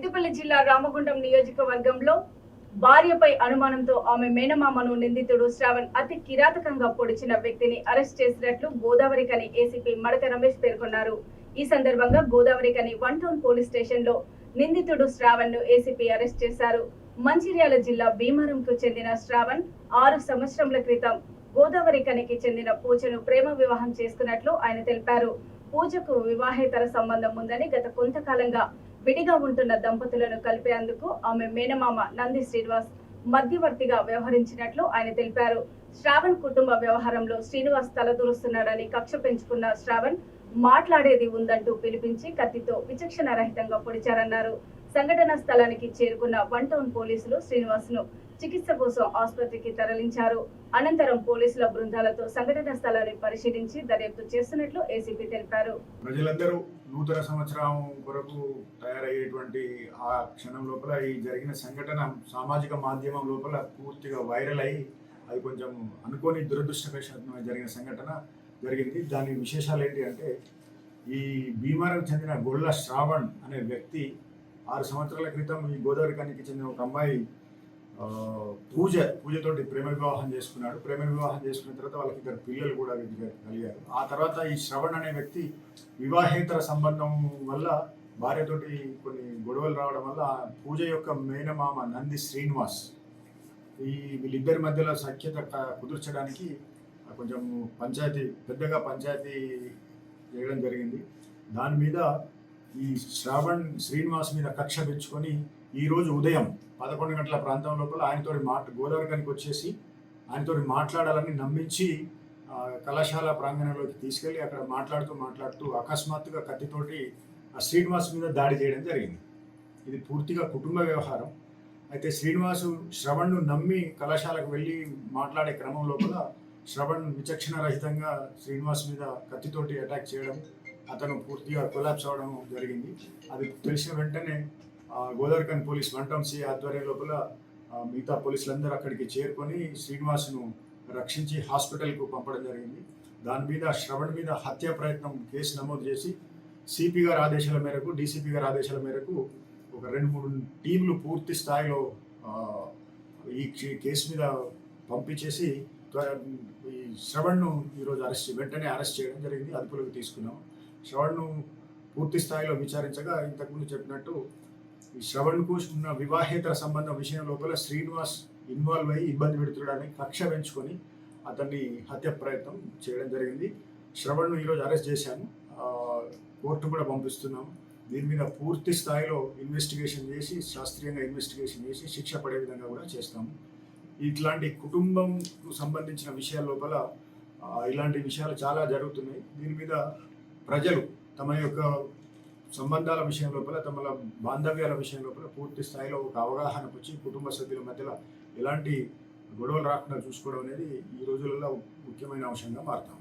పెద్దపల్లి జిల్లా రామగుండం నియోజకవర్గంలో భార్యపై అనుమానంతో ఆమె మేనమామను నిందితుడు శ్రావణ్ అతి కిరాతకంగా పొడిచిన వ్యక్తిని అరెస్ట్ చేసినట్లు గోదావరిఖని ఏసీపీ మడత రమేష్ పేర్కొన్నారు. ఈ సందర్భంగా గోదావరిఖని 1 టౌన్ పోలీస్ స్టేషన్ లో నిందితుడు శ్రావణ్ ను ఏసీపీ అరెస్ట్ చేశారు. మంచిర్యాల జిల్లా భీమవరంకు చెందిన శ్రావణ్ 6 సంవత్సరాల క్రితం గోదావరిఖనికి చెందిన పూజను ప్రేమ వివాహం చేసుకున్నట్లు ఆయన తెలిపారు. పూజకు వివాహేతర సంబంధం ఉందని గత కొంతకాలంగా విడిగా ఉంటున్న దంపతులను కలిపేందుకు ఆమె మేనమామ నంది శ్రీనివాస్ మధ్యవర్తిగా వ్యవహరించినట్లు ఆయన తెలిపారు. శ్రావణ్ కుటుంబ వ్యవహారంలో శ్రీనివాస్ తలదూరుస్తున్నాడని కక్ష పెంచుకున్న శ్రావణ్ మాట్లాడేది ఉందంటూ పిలిపించి కత్తితో విచక్షణ రహితంగా పొడిచారన్నారు. సంఘటన స్థలానికి చేరుకున్న 1 టౌన్ పోలీసులు శ్రీనివాస్ ను చికిత్స కోసం ఆసుపత్రికి తరలించారు. అనంతరం పోలీసుల బృందాలతో సంఘటన స్థలాన్ని పరిశీలించి దర్యాప్తు చేస్తున్నట్లు ఏసీపీ తెలిపారు. ప్రజలందరూ నూతన సంవత్సరం కొరకు తయారయ్యేటువంటి ఆ క్షణం లోపల ఈ జరిగిన సంఘటన సామాజిక మాధ్యమం లోపల పూర్తిగా వైరల్ అయ్యి అది కొంచెం అనుకోని దురదృష్టకరమైన జరిగిన సంఘటన జరిగింది. దాని విశేషాలు ఏంటి అంటే, ఈ భీమవరం చెందిన గొల్ల శ్రావణ్ అనే వ్యక్తి 6 సంవత్సరాల క్రితం ఈ గోదావరిఖనికి చెందిన ఒక అమ్మాయి పూజతోటి ప్రేమ వివాహం చేసుకున్నాడు. ప్రేమ వివాహం చేసుకున్న తర్వాత వాళ్ళకి 2 పిల్లలు కూడా కలిగారు. ఆ తర్వాత ఈ శ్రవణ్ అనే వ్యక్తి వివాహేతర సంబంధం వల్ల భార్యతోటి కొన్ని గొడవలు రావడం వల్ల పూజ యొక్క మేనమామ నంది శ్రీనివాస్ వీళ్ళిద్దరి మధ్యలో సఖ్యత కుదుర్చడానికి కొంచెం పెద్దగా పంచాయతీ చేయడం జరిగింది. దాని మీద ఈ శ్రీనివాస్ మీద కక్ష పెంచుకొని ఈరోజు ఉదయం 11 గంటల ప్రాంతం లోపల ఆయనతో గోదావరిఖనికి వచ్చేసి ఆయనతో మాట్లాడాలని నమ్మించి కళాశాల ప్రాంగణంలోకి తీసుకెళ్ళి అక్కడ మాట్లాడుతూ అకస్మాత్తుగా కత్తితోటి ఆ శ్రీనివాస్ మీద దాడి చేయడం జరిగింది. ఇది పూర్తిగా కుటుంబ వ్యవహారం. అయితే శ్రవణ్ను నమ్మి కళాశాలకు వెళ్ళి మాట్లాడే క్రమం లోపల శ్రవణ్ విచక్షణ రహితంగా శ్రీనివాస్ మీద కత్తితోటి అటాక్ చేయడం, అతను పూర్తిగా కొలాప్స్ అవ్వడం జరిగింది. అది తెలిసిన వెంటనే గోదావరిఖని పోలీస్ 1 టౌన్ సిఐ ఆధ్వర్యం లోపల మిగతా పోలీసులందరూ అక్కడికి చేరుకొని శ్రీనివాస్ను రక్షించి హాస్పిటల్కు పంపడం జరిగింది. దాని మీద శ్రవణ్ మీద హత్యా ప్రయత్నం కేసు నమోదు చేసి సిపి గారి ఆదేశాల మేరకు డీసీపీ గారి ఆదేశాల మేరకు ఒక 2-3 టీంలు పూర్తి స్థాయిలో ఈ కేసు మీద పంపించేసి ఈ శ్రవణ్ను ఈరోజు వెంటనే అరెస్ట్ చేయడం జరిగింది. అదుపులోకి తీసుకున్నాం. శ్రవణ్ను పూర్తి స్థాయిలో విచారించగా ఇంతకుముందు చెప్పినట్టు ఈ శ్రవణ్కు ఉన్న వివాహేతర సంబంధం విషయం లోపల శ్రీనివాస్ ఇన్వాల్వ్ అయ్యి ఇబ్బంది పెడుతున్నాడని కక్ష పెంచుకొని అతన్ని హత్య ప్రయత్నం చేయడం జరిగింది. శ్రవణ్ను ఈరోజు అరెస్ట్ చేశాము, కోర్టు కూడా పంపిస్తున్నాము. దీని మీద పూర్తి స్థాయిలో ఇన్వెస్టిగేషన్ చేసి శాస్త్రీయంగా ఇన్వెస్టిగేషన్ చేసి శిక్ష పడే విధంగా కూడా చేస్తాము. ఇట్లాంటి కుటుంబంకు సంబంధించిన విషయాల లోపల ఇలాంటి విషయాలు చాలా జరుగుతున్నాయి. దీని మీద ప్రజలు తమ యొక్క సంబంధాల విషయం లోపల తమ బాంధవ్యాల విషయం లోపల పూర్తి స్థాయిలో ఒక అవగాహనకు వచ్చి కుటుంబ సభ్యుల మధ్యలో ఎలాంటి గొడవలు రాకుండా చూసుకోవడం అనేది ఈ రోజులలో ముఖ్యమైన అంశంగా మారుతాం.